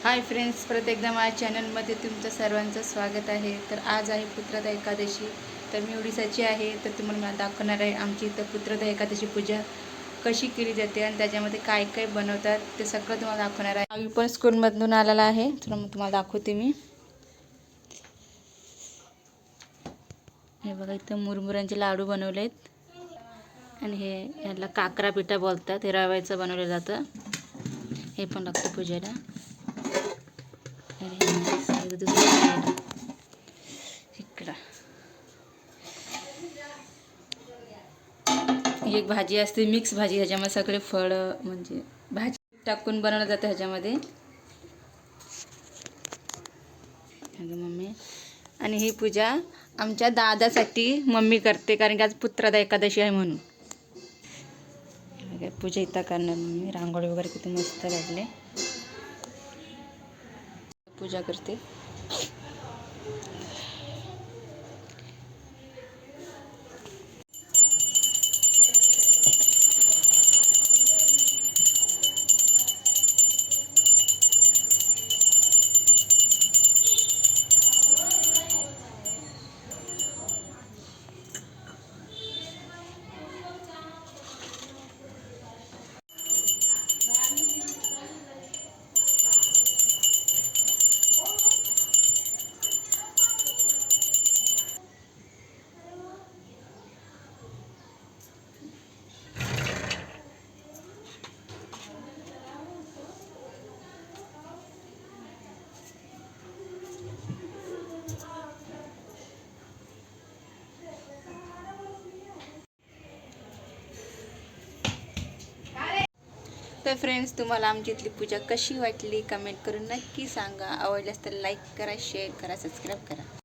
Hi friends, परत एकदा माझ्या चॅनलमध्ये तुमचं सर्वांचं स्वागत आहे. तर आज आहे पुत्रदा एकादशी. तर मी ओडिसाची आहे, तर तुम्हाला मला दाखवणार आहे आमची इथं पुत्रदा एकादशी पूजा कशी केली जाते आणि त्याच्यामध्ये काय काय बनवतात ते सगळं तुम्हाला दाखवणार आहे. आम्ही पण स्कूलमधून आलेला आहे, तर मग तुम्हाला दाखवते मी. हे बघा, इथं मुरमुऱ्यांचे लाडू बनवले आहेत आणि हे याला काकरा पिठा बोलतात. हे रव्याचं बनवलं जातं. हे पण लागतं पूजेला. इकडं एक भाजी असते, मिक्स भाजी. ह्याच्यामध्ये सगळे फळं म्हणजे भाजी टाकून बनवलं जातं ह्याच्यामध्ये. मम्मी आणि ही पूजा आमच्या दादासाठी मम्मी करते, कारण की आज पुत्रदा एकादशी आहे म्हणून. पूजा इथं करणार मम्मी. रांगोळी वगैरे किती मस्त काढले. पूजा करते. तर फ्रेंड्स, तुम्हाला आमची इथली पूजा कशी वाटली कमेंट करून नक्की सांगा. आवडल्यास तर लाईक करा, शेअर करा, सबस्क्राईब करा.